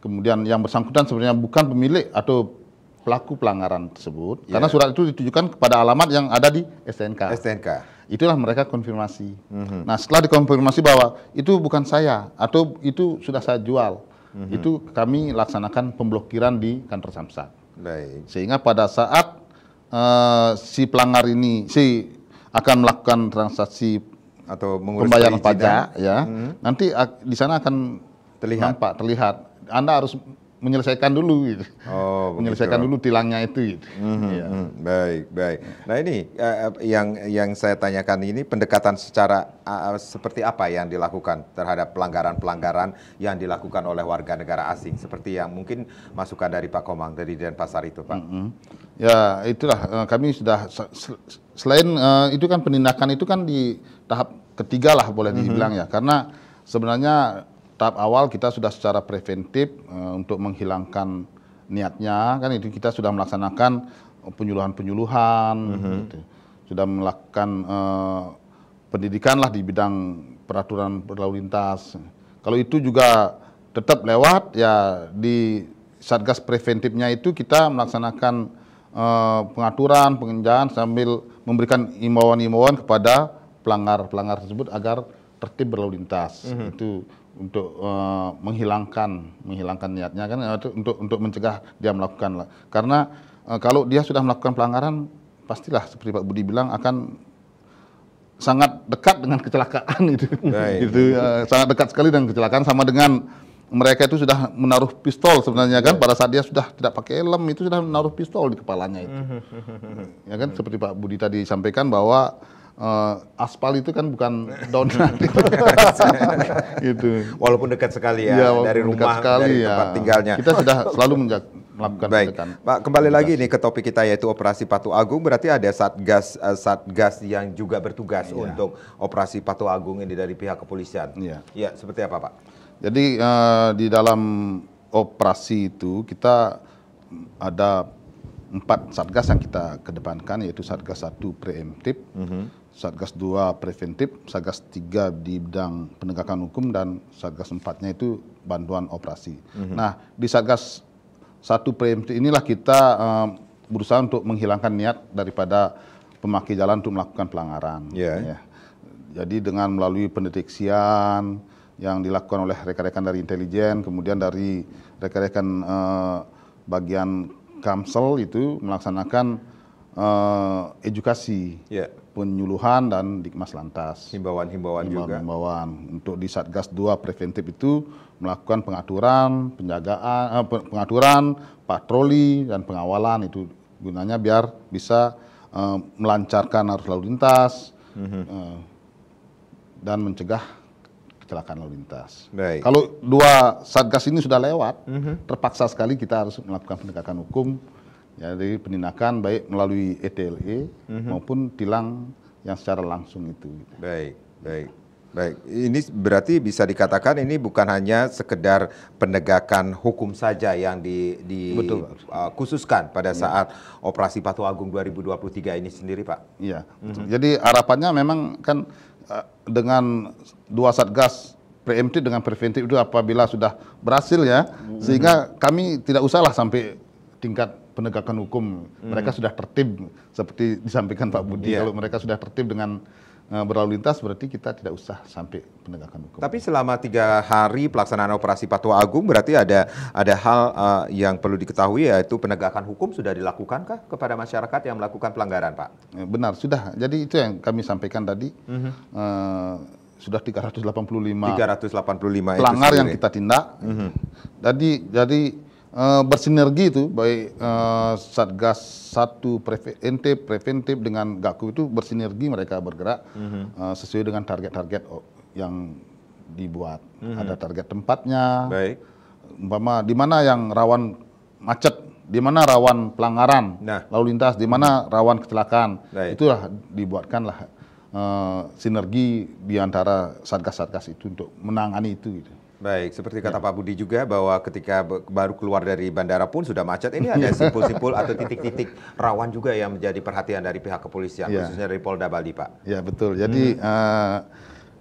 kemudian yang bersangkutan sebenarnya bukan pemilik atau pelaku pelanggaran tersebut, karena surat itu ditujukan kepada alamat yang ada di STNK. Itulah mereka konfirmasi. Nah setelah dikonfirmasi bahwa itu bukan saya atau itu sudah saya jual, itu kami laksanakan pemblokiran di kantor Samsat. Sehingga pada saat si pelanggar ini akan melakukan transaksi atau pembayaran pajak, ya, nanti di sana akan terlihat. Anda harus menyelesaikan dulu, gitu. Menyelesaikan dulu tilangnya itu. Gitu. Baik. Nah ini yang saya tanyakan ini pendekatan secara seperti apa yang dilakukan terhadap pelanggaran-pelanggaran yang dilakukan oleh warga negara asing, seperti yang mungkin masukan dari Pak Komang dari Denpasar itu, Pak. Ya itulah kami sudah selain itu kan penindakan itu kan di tahap ketiga lah boleh dibilang ya, karena sebenarnya tahap awal kita sudah secara preventif untuk menghilangkan niatnya, kan itu kita sudah melaksanakan penyuluhan-penyuluhan, gitu. Sudah melakukan pendidikan lah di bidang peraturan berlalu lintas. Kalau itu juga tetap lewat, ya di Satgas preventifnya itu kita melaksanakan pengaturan, pengenjaan sambil memberikan imbauan-imbauan kepada pelanggar-pelanggar tersebut agar tertib berlalu lintas. Itu untuk menghilangkan niatnya kan, untuk mencegah dia melakukan. Karena kalau dia sudah melakukan pelanggaran, pastilah seperti Pak Budi bilang akan sangat dekat dengan kecelakaan itu. Sangat dekat sekali dengan kecelakaan, sama dengan mereka itu sudah menaruh pistol sebenarnya kan, pada saat dia sudah tidak pakai helm itu sudah menaruh pistol di kepalanya itu. Ya kan, seperti Pak Budi tadi sampaikan bahwa aspal itu kan bukan donat gitu. Walaupun dekat sekali ya, dari rumah, dari tempat tinggalnya. Kita sudah selalu melakukan pencegahan. Pak, kembali lagi nih ke topik kita yaitu Operasi Patuh Agung. Berarti ada satgas yang juga bertugas untuk Operasi Patuh Agung ini dari pihak kepolisian. Ya, seperti apa, Pak? Jadi di dalam operasi itu kita ada 4 satgas yang kita kedepankan, yaitu Satgas 1 preemptif, Satgas 2 preventif, Satgas 3 di bidang penegakan hukum, dan Satgas 4-nya itu bantuan operasi. Nah, di Satgas 1 preemptif inilah kita berusaha untuk menghilangkan niat daripada pemakai jalan untuk melakukan pelanggaran. Ya. Jadi dengan melalui pendeteksian yang dilakukan oleh rekan-rekan dari intelijen, kemudian dari rekan-rekan bagian Kamsel itu melaksanakan edukasi, penyuluhan, dan Dikmas Lantas. Himbauan juga. Untuk di Satgas 2 preventif itu melakukan pengaturan, penjagaan, pengaturan, patroli, dan pengawalan. Itu gunanya biar bisa melancarkan arus lalu lintas dan mencegah kecelakaan lalu lintas. Kalau 2 satgas ini sudah lewat, terpaksa sekali kita harus melakukan penegakan hukum, jadi penindakan baik melalui ETLE maupun tilang yang secara langsung itu. Baik. Ini berarti bisa dikatakan ini bukan hanya sekedar penegakan hukum saja yang dikhususkan pada saat Operasi Patuh Agung 2023 ini sendiri, Pak? Iya. Jadi harapannya memang kan dengan 2 satgas preemptif dengan preventif itu apabila sudah berhasil ya, sehingga kami tidak usahlah sampai tingkat penegakan hukum. Mereka sudah tertib seperti disampaikan Pak Budi. Kalau mereka sudah tertib dengan berlalu lintas, berarti kita tidak usah sampai penegakan hukum. Tapi selama 3 hari pelaksanaan operasi Patuh Agung berarti ada hal yang perlu diketahui, yaitu penegakan hukum sudah dilakukankah kepada masyarakat yang melakukan pelanggaran, Pak? Benar, sudah. Jadi itu yang kami sampaikan tadi. Sudah 385 pelanggar yang kita tindak. Jadi bersinergi itu baik Satgas 1 preventif dengan Gaku itu bersinergi, mereka bergerak sesuai dengan target-target yang dibuat. Ada target tempatnya. Baik. Umpama di mana yang rawan macet, di mana rawan pelanggaran lalu lintas, di mana rawan kecelakaan. Itulah dibuatkanlah sinergi di antara satgas-satgas itu untuk menangani itu gitu. Baik, seperti kata Pak Budi juga bahwa ketika baru keluar dari bandara pun sudah macet. Ini ada simpul-simpul atau titik-titik rawan juga yang menjadi perhatian dari pihak kepolisian, khususnya dari Polda Bali, Pak. Ya, betul. Jadi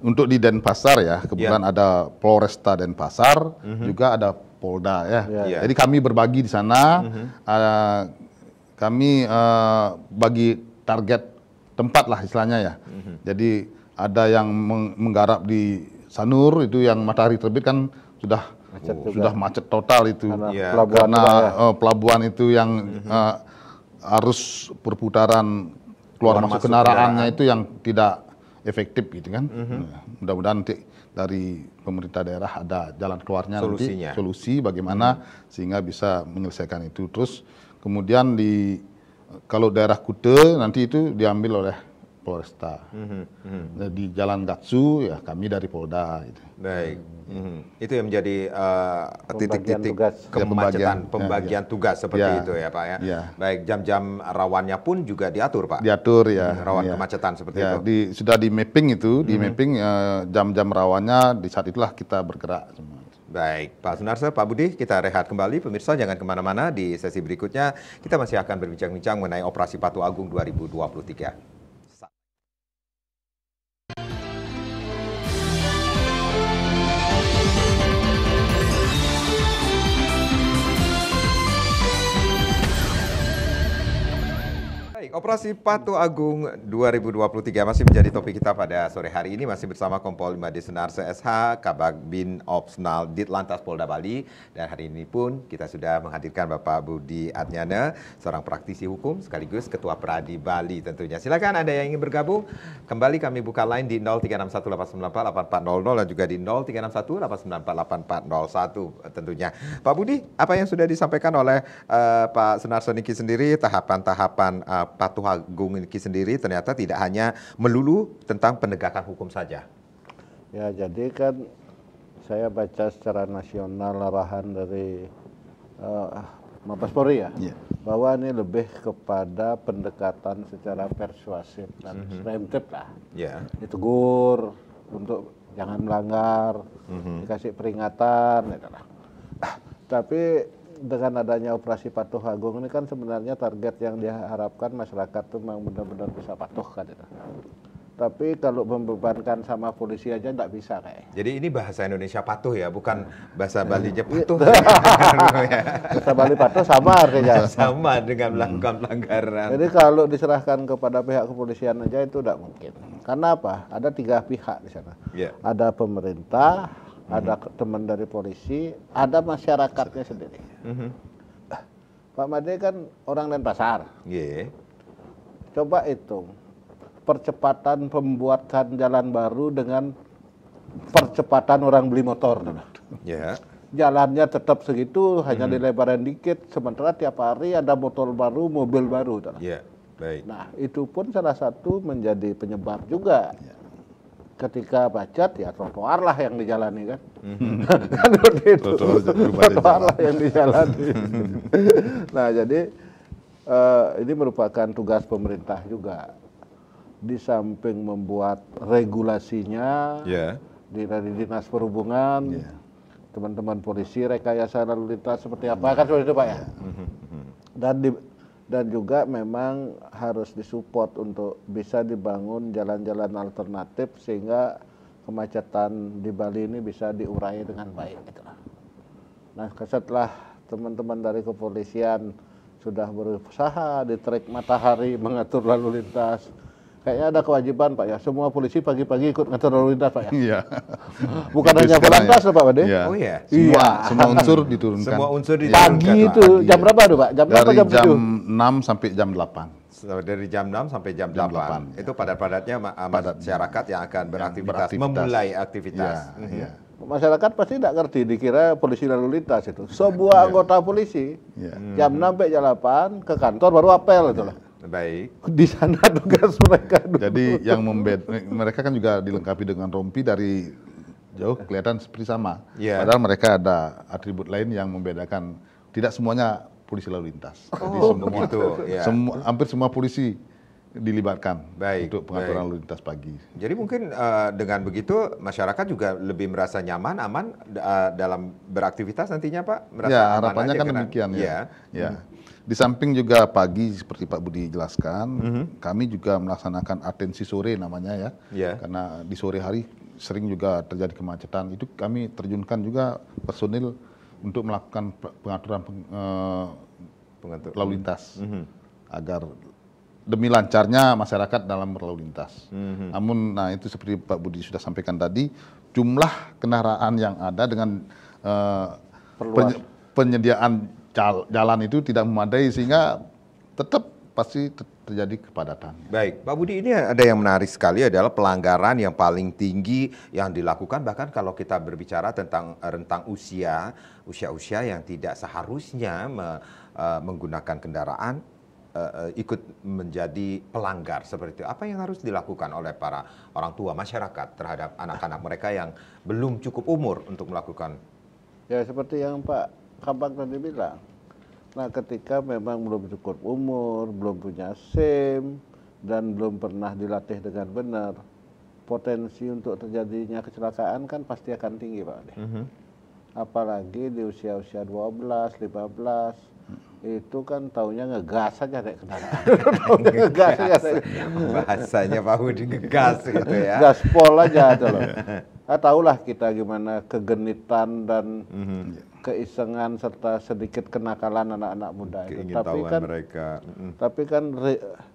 untuk di Denpasar ya, kebetulan ada Polresta Denpasar, juga ada Polda ya. Jadi kami berbagi di sana, kami bagi target tempat lah istilahnya ya. Jadi ada yang menggarap di Sanur, itu yang matahari terbit kan sudah macet total itu. Karena pelabuhan itu yang arus perputaran keluar masuk kendaraannya itu yang tidak efektif gitu kan. Mudah-mudahan nanti dari pemerintah daerah ada jalan keluarnya, nanti solusi bagaimana sehingga bisa menyelesaikan itu. Terus kemudian kalau daerah Kute nanti itu diambil oleh Polresta. Di Jalan Gatsu ya kami dari Polda gitu. Baik. Itu yang menjadi titik-titik kemacetan, pembagian tugas seperti itu ya, Pak ya. Baik, jam-jam rawannya pun juga diatur, Pak. Diatur ya. Rawan kemacetan seperti itu. Sudah di mapping itu, mapping jam-jam rawannya, di saat itulah kita bergerak semua. Baik, Pak Sunarso, Pak Budi, kita rehat kembali. Pemirsa jangan kemana-mana, di sesi berikutnya kita masih akan berbincang-bincang mengenai Operasi Patuh Agung 2023. Baik, Operasi Patuh Agung 2023 masih menjadi topik kita pada sore hari ini, masih bersama Kompol Imade Sunarso SH, Kabag Bin Opsnal Ditlantas Polda Bali, dan hari ini pun kita sudah menghadirkan Bapak Budi Adnyana, seorang praktisi hukum sekaligus Ketua Pradi Bali tentunya. Silakan Anda yang ingin bergabung, kembali kami buka line di 0361894800 dan juga di 0361894801 tentunya. Pak Budi, apa yang sudah disampaikan oleh Pak Sunarso Niki sendiri, tahapan-tahapan Patuh Agung ini sendiri ternyata tidak hanya melulu tentang penegakan hukum saja. Ya, jadi kan saya baca secara nasional arahan dari Mabes Polri ya, bahwa ini lebih kepada pendekatan secara persuasif dan preventif lah. Ditegur untuk jangan melanggar, dikasih peringatan, gitu lah. Tapi dengan adanya Operasi Patuh Agung ini kan sebenarnya target yang diharapkan masyarakat itu memang benar-benar bisa patuh kan itu. Tapi kalau membebankan sama polisi aja nggak bisa kayak. Jadi ini bahasa Indonesia patuh ya, bukan bahasa Balinya patuh. Bahasa Bali patuh sama artinya. Sama dengan melakukan pelanggaran. Jadi kalau diserahkan kepada pihak kepolisian aja itu tidak mungkin. Karena apa? Ada 3 pihak di sana. Ada pemerintah, ada teman dari polisi, ada masyarakatnya sendiri. Pak Made kan orang Denpasar. Coba hitung percepatan pembuatan jalan baru dengan percepatan orang beli motor. Jalannya tetap segitu, hanya dilebaran dikit, sementara tiap hari ada motor baru, mobil baru. Nah, itu pun salah satu menjadi penyebab juga. Ketika macet ya trotoar lah yang dijalani kan. Kan begitu. Trotoar lah yang dijalani. Nah, jadi ini merupakan tugas pemerintah juga. Di samping membuat regulasinya dari Dinas Perhubungan, teman-teman polisi rekayasa lalu lintas seperti apa kan seperti itu Pak ya. Dan juga memang harus disupport untuk bisa dibangun jalan-jalan alternatif sehingga kemacetan di Bali ini bisa diurai dengan baik. Gitu. Nah, setelah teman-teman dari kepolisian sudah berusaha di trek matahari mengatur lalu lintas, kayaknya ada kewajiban Pak ya, semua polisi pagi-pagi ikut ngatur lalu lintas Pak ya. Iya. Bukan Itu hanya sekarang Polantas ya. loh Pak Bade. Iya. Oh ya. Semua unsur diturunkan. Semua unsur diturunkan. Pagi Pak. itu jam berapa tuh Pak? Jam berapa Dari jam jam 7? 6 sampai jam 8. Dari jam 6 sampai jam 8. Itu padat-padatnya masyarakat yang akan beraktivitas, memulai aktivitas. Iya, iya. Masyarakat pasti tidak ngerti, dikira polisi lalu lintas itu. Sebuah anggota polisi jam 6 sampai jam 8 ke kantor baru apel itu loh. Baik. Di sana tugas mereka dulu. Jadi yang mereka kan juga dilengkapi dengan rompi dari jauh kelihatan seperti sama. Iya. Padahal mereka ada atribut lain yang membedakan. Tidak semuanya polisi lalu lintas. Jadi begitu, ya. hampir semua polisi dilibatkan Baik, untuk pengaturan baik. lalu lintas pagi. Jadi mungkin dengan begitu masyarakat juga lebih merasa nyaman, aman dalam beraktivitas nantinya Pak? Merasa Ya, aman harapannya aja kan karena- demikian Iya. ya. Ya. Di samping juga pagi seperti Pak Budi jelaskan, kami juga melaksanakan atensi sore namanya ya. Iya. Karena di sore hari sering juga terjadi kemacetan. Itu kami terjunkan juga personil untuk melakukan pengaturan Pengatur. lalu lintas agar demi lancarnya masyarakat dalam berlalu lintas. Namun, nah itu seperti Pak Budi sudah sampaikan tadi, jumlah kendaraan yang ada dengan penyediaan jalan itu tidak memadai sehingga tetap pasti terjadi kepadatan. Baik, Pak Budi, ini ada yang menarik sekali adalah pelanggaran yang paling tinggi yang dilakukan, bahkan kalau kita berbicara tentang rentang usia yang tidak seharusnya menggunakan kendaraan ikut menjadi pelanggar seperti itu. Apa yang harus dilakukan oleh para orang tua masyarakat terhadap anak-anak mereka yang belum cukup umur untuk melakukan? Ya seperti yang Pak Kabak tadi bilang. Nah ketika memang belum cukup umur, belum punya SIM, dan belum pernah dilatih dengan benar, potensi untuk terjadinya kecelakaan kan pasti akan tinggi Pak. Apalagi di usia-usia 12, 15, itu kan taunya ngegas aja naik kendaraan. Ngegas aja. Bahasanya Pak Budi, ngegas gitu ya. Gaspol aja itu loh. Tahulah kita gimana kegenitan dan keisengan serta sedikit kenakalan anak-anak muda itu. Keingintahuan mereka. Tapi kan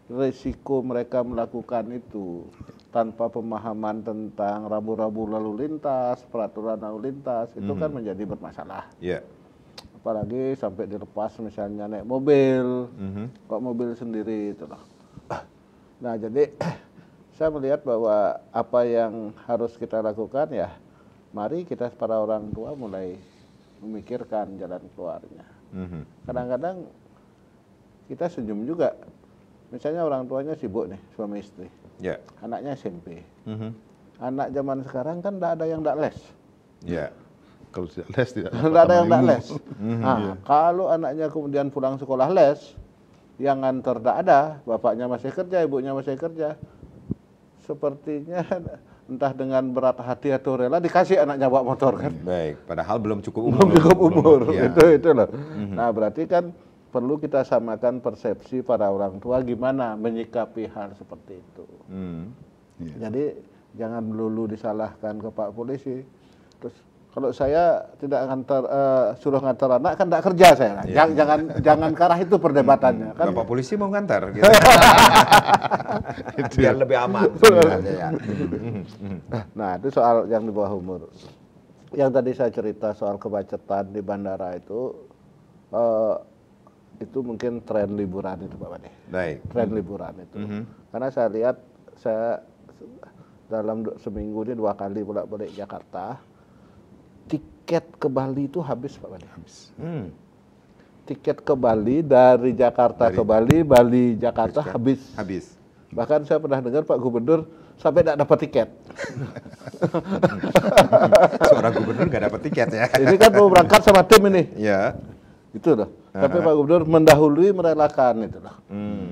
resiko mereka melakukan itu tanpa pemahaman tentang rambu-rambu lalu lintas, peraturan lalu lintas, itu kan menjadi bermasalah. Iya. Apalagi sampai dilepas misalnya naik mobil, kok mobil sendiri itu loh. Nah jadi saya melihat bahwa apa yang harus kita lakukan ya, mari kita para orang tua mulai memikirkan jalan keluarnya. Kadang-kadang kita senyum juga, misalnya orang tuanya sibuk nih, suami istri, Ya. anaknya SMP. Anak zaman sekarang kan tidak ada yang tidak les. Ya. Kalau tidak les tidak Tidak ada yang tidak ilmu. les. Nah, kalau anaknya kemudian pulang sekolah les, yang nganter tidak ada, bapaknya masih kerja, ibunya masih kerja, sepertinya entah dengan berat hati atau rela dikasih anaknya bawa motor kan. Baik, padahal belum cukup umur. Belum cukup umur, Ya. itu loh. Nah berarti kan perlu kita samakan persepsi para orang tua gimana menyikapi hal seperti itu. Jadi jangan melulu disalahkan ke Pak Polisi. Terus kalau saya tidak suruh ngantar anak kan tidak kerja saya. Jangan ke arah itu perdebatannya. Kan Bapak polisi mau ngantar gitu. Biar lebih aman sebenarnya ya. Nah itu soal yang di bawah umur. Yang tadi saya cerita soal kemacetan di bandara itu mungkin tren liburan itu Pak Bade. Baik. Tren liburan itu. Karena saya lihat saya dalam seminggu ini 2 kali bolak-balik Jakarta, tiket ke Bali itu habis Pak Bade. Tiket ke Bali dari Jakarta ke Bali, Bali Jakarta habis. Bahkan saya pernah dengar Pak Gubernur sampai tidak dapat tiket. Seorang gubernur nggak dapat tiket ya. Ini kan mau berangkat sama tim ini. Ya. Itu loh. Tapi Pak Gubernur mendahului merelakan itu loh.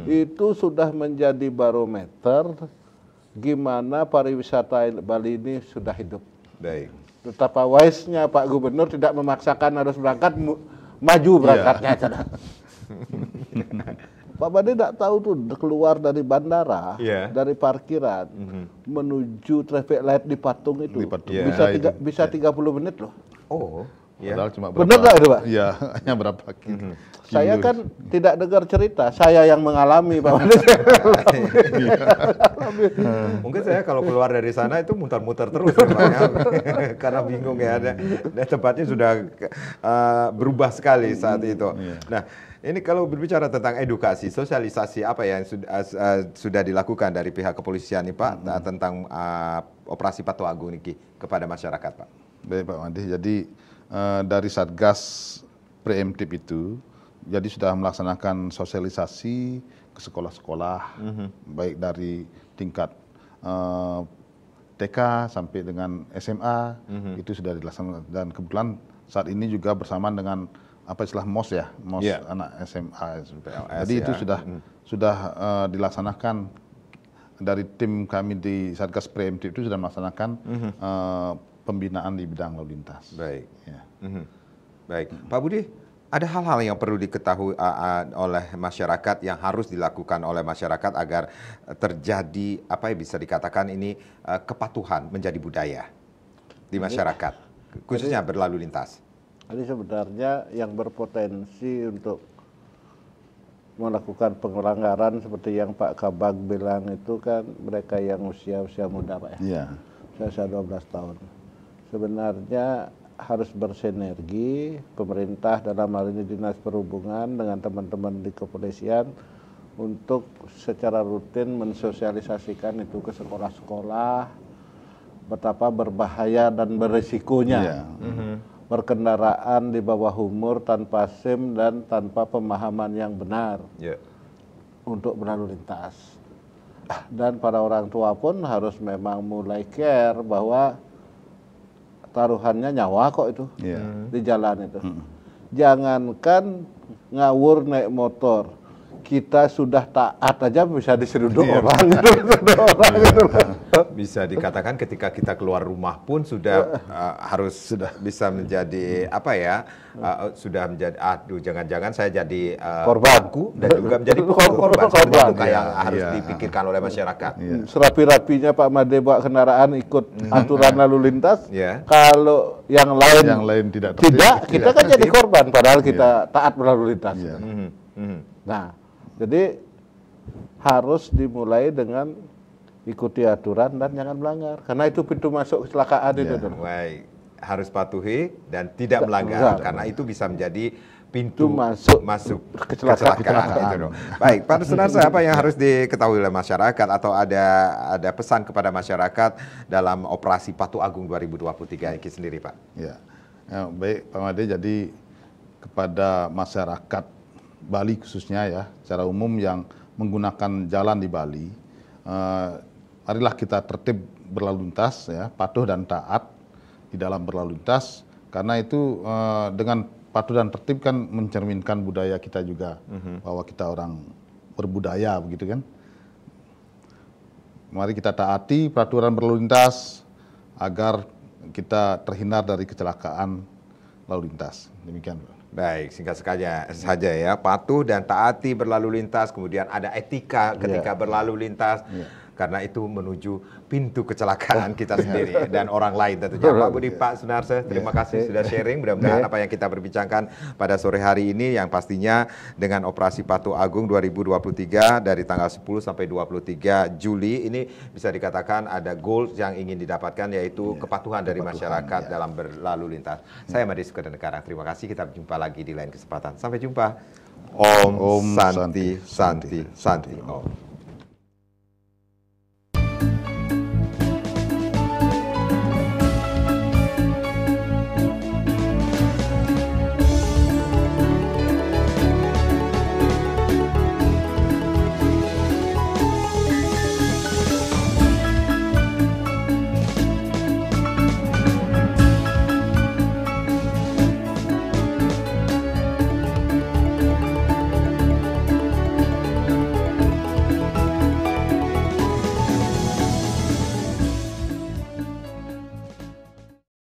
Itu sudah menjadi barometer gimana pariwisata Bali ini sudah hidup. Baik. Betapa wise-nya Pak Gubernur tidak memaksakan harus berangkat, maju berangkatnya. Pak Bade tidak tahu tuh keluar dari bandara, dari parkiran, menuju traffic light di Patung itu. Di Patung. Bisa 30 menit loh. Oh. Ya. Padahal cuma Bener nggak itu, Pak? Iya, hanya berapa kilo. Saya kan tidak dengar cerita, saya yang mengalami Pak Made. Mungkin saya kalau keluar dari sana itu muter-muter terus Pak, ya. Karena bingung ya, dan tempatnya sudah berubah sekali saat itu. Nah, ini kalau berbicara tentang edukasi, sosialisasi apa yang sudah dilakukan dari pihak kepolisian nih Pak tentang operasi Patuh Agung ini kepada masyarakat Pak? Baik Pak Made, jadi dari Satgas Preemptif itu, jadi sudah melaksanakan sosialisasi ke sekolah-sekolah, baik dari tingkat TK sampai dengan SMA, itu sudah dilaksanakan. Dan kebetulan saat ini juga bersamaan dengan apa istilah MOS ya, MOS anak SMA. Jadi itu sudah dilaksanakan dari tim kami di Satgas Preemptif itu sudah melaksanakan pembinaan di bidang lalu lintas. Baik. Ya. Baik, Pak Budi, ada hal-hal yang perlu diketahui oleh masyarakat yang harus dilakukan oleh masyarakat agar terjadi apa yang bisa dikatakan ini kepatuhan menjadi budaya di masyarakat, khususnya berlalu lintas. Jadi sebenarnya yang berpotensi untuk melakukan pelanggaran seperti yang Pak Kabag bilang itu kan mereka yang usia muda Pak ya. Iya. Saya 12 tahun. Sebenarnya harus bersinergi pemerintah dalam hal ini Dinas Perhubungan dengan teman-teman di kepolisian untuk secara rutin mensosialisasikan itu ke sekolah-sekolah betapa berbahaya dan berisikonya berkendaraan di bawah umur tanpa SIM dan tanpa pemahaman yang benar untuk berlalu lintas. Dan para orang tua pun harus memang mulai care bahwa taruhannya nyawa kok itu di jalan itu. Jangankan ngawur naik motor, kita sudah taat aja bisa diseruduk orang gitu. Bisa dikatakan ketika kita keluar rumah pun sudah harus bisa menjadi apa ya? Sudah menjadi jangan-jangan saya jadi korban dan juga menjadi korban. Itu yang harus dipikirkan oleh masyarakat. Serapi-rapinya Pak Made bawa kendaraan ikut aturan lalu lintas. Kalau yang lain tidak, kita kan jadi korban padahal kita taat berlalu lintas. Nah, jadi harus dimulai dengan ikuti aturan dan jangan melanggar, karena itu pintu masuk kecelakaan itu. Baik, harus patuhi dan tidak melanggar, karena itu bisa menjadi pintu masuk kecelakaan. Itu dong. Baik, Pak Sunarso, apa yang harus diketahui oleh masyarakat atau ada pesan kepada masyarakat dalam operasi Patuh Agung 2023 ini sendiri, Pak? Ya, baik Pak Made, jadi kepada masyarakat Bali khususnya ya, secara umum yang menggunakan jalan di Bali, marilah kita tertib berlalu lintas ya, patuh dan taat di dalam berlalu lintas, karena itu dengan patuh dan tertib kan mencerminkan budaya kita juga, bahwa kita orang berbudaya begitu kan. Mari kita taati peraturan berlalu lintas agar kita terhindar dari kecelakaan lalu lintas. Demikian. Baik, singkat saja ya, patuh dan taati berlalu lintas, kemudian ada etika ketika berlalu lintas, karena itu menuju pintu kecelakaan kita sendiri dan orang lain tentunya. Pak Budi, Pak Sunarso, terima kasih sudah sharing. Mudah-mudahan apa yang kita berbincangkan pada sore hari ini yang pastinya dengan operasi Patuh Agung 2023 dari tanggal 10 sampai 23 Juli ini bisa dikatakan ada goals yang ingin didapatkan, yaitu kepatuhan dari masyarakat dalam berlalu lintas. Saya Made Sukadanegara, terima kasih, kita berjumpa lagi di lain kesempatan. Sampai jumpa. Om Santi Santi Santi Om.